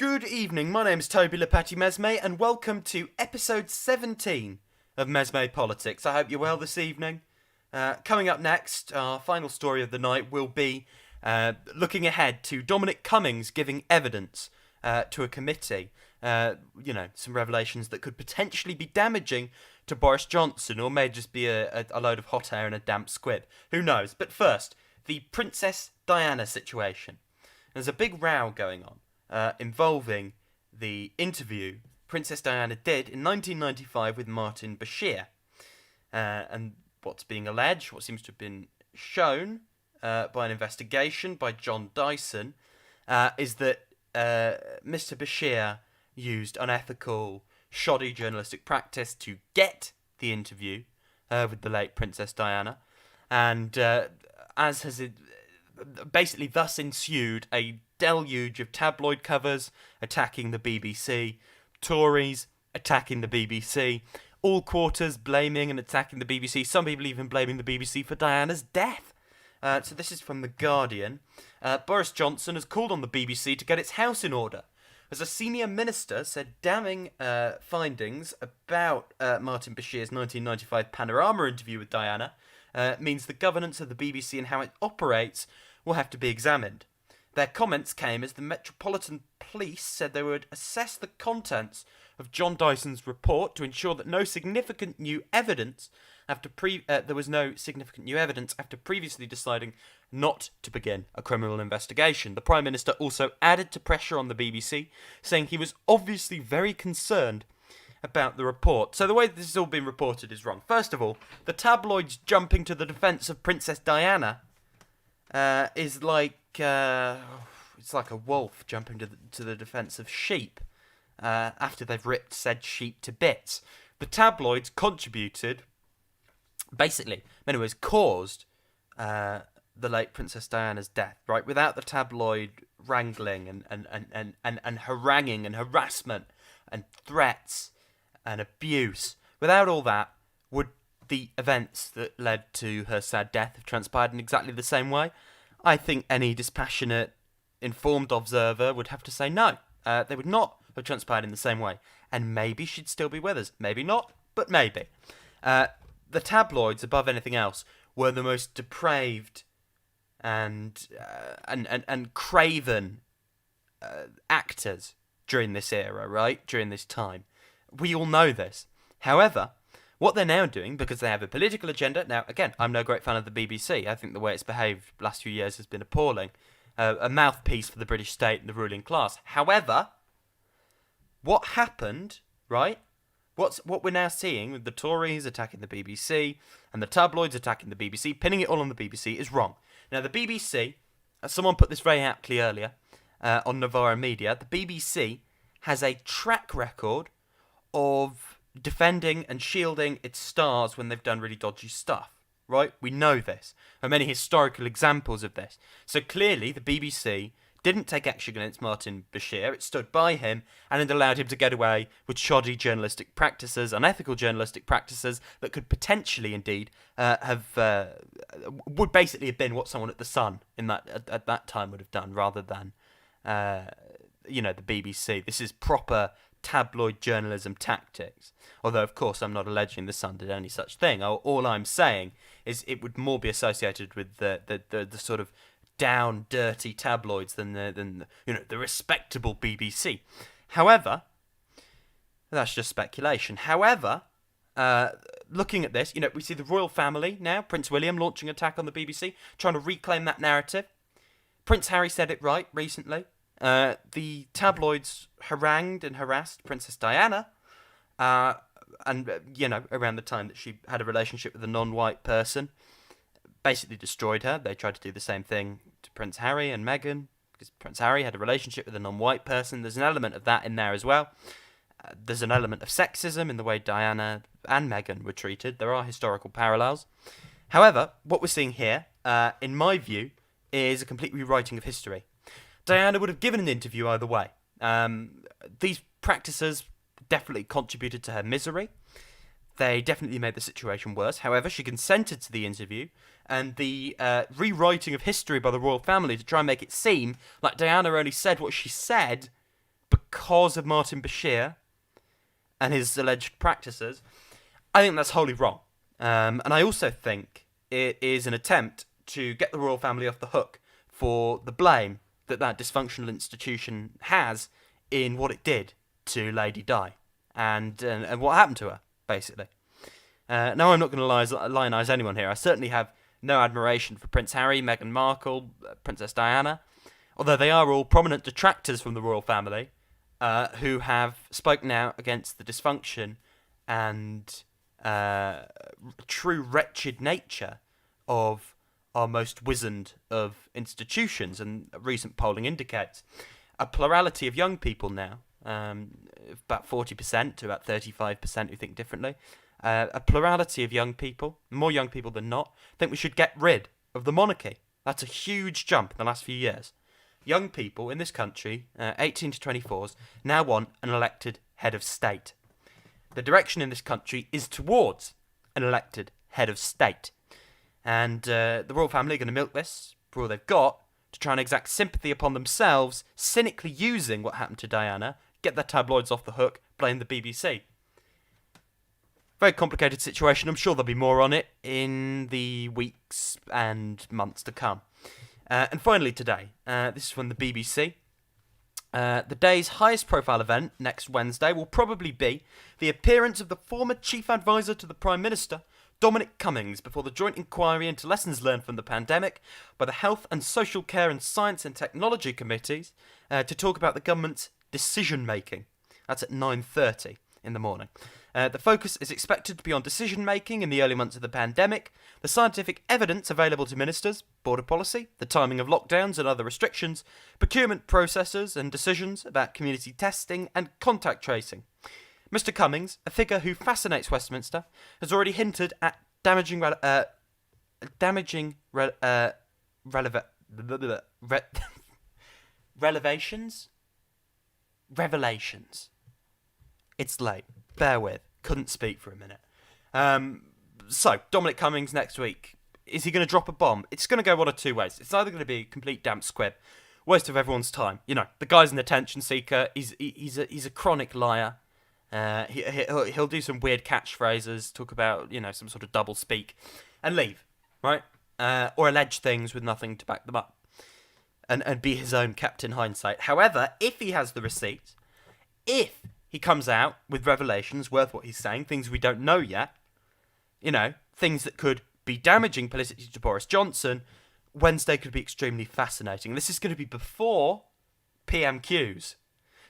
Good evening, my name is Toby Lepati Mesme, and welcome to episode 17 of MesmePolitics. I hope you're well this evening. Coming up next, our final story of the night will be looking ahead to Dominic Cummings giving evidence to a committee. Some revelations that could potentially be damaging to Boris Johnson, or may just be a load of hot air and a damp squib. Who knows? But first, the Princess Diana situation. There's a big row going on involving the interview Princess Diana did in 1995 with Martin Bashir. And what's being alleged, what seems to have been shown by an investigation by John Dyson, is that Mr. Bashir used unethical, shoddy journalistic practice to get the interview with the late Princess Diana. And as has it basically thus ensued a deluge of tabloid covers attacking the BBC, Tories attacking the BBC, all quarters blaming and attacking the BBC, some people even blaming the BBC for Diana's death. So this is from The Guardian. Boris Johnson has called on the BBC to get its house in order, as a senior minister said damning findings about Martin Bashir's 1995 Panorama interview with Diana means the governance of the BBC and how it operates will have to be examined. Their comments came as the Metropolitan Police said they would assess the contents of John Dyson's report to ensure that no significant new evidence there was no significant new evidence after previously deciding not to begin a criminal investigation. The Prime Minister also added to pressure on the BBC, saying he was obviously very concerned about the report. So the way this has all been reported is wrong. First of all, the tabloids jumping to the defence of Princess Diana is like it's like a wolf jumping to the defence of sheep after they've ripped said sheep to bits. The tabloids contributed, basically, in many ways, caused the late Princess Diana's death. Right, without the tabloid wrangling and haranguing and harassment and threats and abuse, without all that, would the events that led to her sad death have transpired in exactly the same way? I think any dispassionate, informed observer would have to say no. They would not have transpired in the same way. And maybe she'd still be with us. Maybe not, but maybe. The tabloids, above anything else, were the most depraved and craven actors during this era, right? During this time. We all know this. However, what they're now doing, because they have a political agenda... Now, again, I'm no great fan of the BBC. I think the way it's behaved the last few years has been appalling. A mouthpiece for the British state and the ruling class. However, what happened, right? What we're now seeing with the Tories attacking the BBC and the tabloids attacking the BBC, pinning it all on the BBC, is wrong. Now, the BBC, as someone put this very aptly earlier on Novara Media, the BBC has a track record of defending and shielding its stars when they've done really dodgy stuff, right? We know this. There are many historical examples of this. So clearly, the BBC didn't take action against Martin Bashir. It stood by him and it allowed him to get away with shoddy journalistic practices, unethical journalistic practices that could potentially, indeed, would basically have been what someone at the Sun at that time would have done, rather than, the BBC. This is proper tabloid journalism tactics. Although, of course, I'm not alleging the Sun did any such thing. All I'm saying is it would more be associated with the sort of down, dirty tabloids than the respectable BBC. However, that's just speculation. However, looking at this, we see the royal family now, Prince William launching an attack on the BBC, trying to reclaim that narrative. Prince Harry said it right recently. The tabloids harangued and harassed Princess Diana, and around the time that she had a relationship with a non-white person, basically destroyed her. They tried to do the same thing to Prince Harry and Meghan, because Prince Harry had a relationship with a non-white person. There's an element of that in there as well. There's an element of sexism in the way Diana and Meghan were treated. There are historical parallels. However, what we're seeing here, in my view, is a complete rewriting of history. Diana would have given an interview either way. These practices definitely contributed to her misery. They definitely made the situation worse. However, she consented to the interview, and the rewriting of history by the royal family to try and make it seem like Diana only said what she said because of Martin Bashir and his alleged practices, I think that's wholly wrong. And I also think it is an attempt to get the royal family off the hook for the blame that dysfunctional institution has in what it did to Lady Di and what happened to her, basically. Now, I'm not going to lionise anyone here. I certainly have no admiration for Prince Harry, Meghan Markle, Princess Diana, although they are all prominent detractors from the royal family who have spoken out against the dysfunction and true wretched nature of our most wizened of institutions, and recent polling indicates a plurality of young people now, about 40% to about 35% who think differently, a plurality of young people, more young people than not, think we should get rid of the monarchy. That's a huge jump in the last few years. Young people in this country, 18 to 24s, now want an elected head of state. The direction in this country is towards an elected head of state. And the royal family are going to milk this for all they've got to try and exact sympathy upon themselves, cynically using what happened to Diana, get their tabloids off the hook, blame the BBC. Very complicated situation. I'm sure there'll be more on it in the weeks and months to come. And finally today, this is from the BBC. The day's highest profile event next Wednesday will probably be the appearance of the former chief advisor to the Prime Minister, Dominic Cummings, before the joint inquiry into lessons learned from the pandemic by the Health and Social Care and Science and Technology Committees to talk about the government's decision-making. That's at 9:30 in the morning. The focus is expected to be on decision-making in the early months of the pandemic, the scientific evidence available to ministers, border policy, the timing of lockdowns and other restrictions, procurement processes and decisions about community testing and contact tracing. Mr. Cummings, a figure who fascinates Westminster, has already hinted at revelations. It's late. Bear with. Couldn't speak for a minute. So, Dominic Cummings next week. Is he going to drop a bomb? It's going to go one of two ways. It's either going to be a complete damp squib, waste of everyone's time. You know, the guy's an attention seeker. He's a chronic liar. He'll do some weird catchphrases, talk about, some sort of double speak, and leave, right? Or allege things with nothing to back them up, and be his own Captain Hindsight. However, if he has the receipts, if he comes out with revelations worth what he's saying, things we don't know yet, things that could be damaging politically to Boris Johnson, Wednesday could be extremely fascinating. This is going to be before PMQs.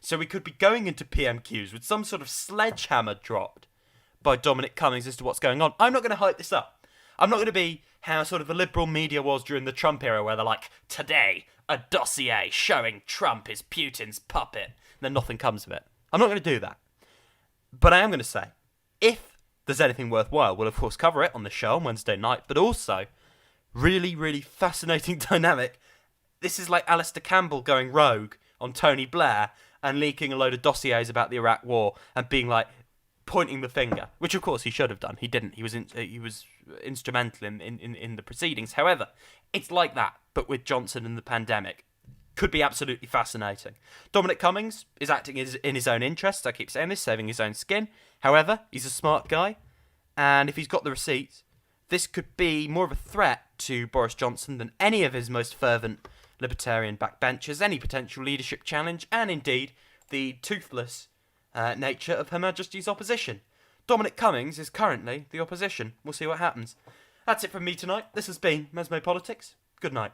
So we could be going into PMQs with some sort of sledgehammer dropped by Dominic Cummings as to what's going on. I'm not going to hype this up. I'm not going to be how sort of the liberal media was during the Trump era, where they're like, today, a dossier showing Trump is Putin's puppet, and then nothing comes of it. I'm not going to do that. But I am going to say, if there's anything worthwhile, we'll of course cover it on the show on Wednesday night, but also, really, really fascinating dynamic. This is like Alistair Campbell going rogue on Tony Blair and leaking a load of dossiers about the Iraq War and being like, pointing the finger, which of course he should have done. He didn't. He was instrumental in the proceedings. However, it's like that, but with Johnson and the pandemic. Could be absolutely fascinating. Dominic Cummings is acting in his own interests. I keep saying this, saving his own skin. However, he's a smart guy, and if he's got the receipts, this could be more of a threat to Boris Johnson than any of his most fervent libertarian backbenchers, any potential leadership challenge, and indeed the toothless nature of Her Majesty's opposition. Dominic Cummings is currently the opposition. We'll see what happens. That's it from me tonight. This has been MesmePolitics. Good night.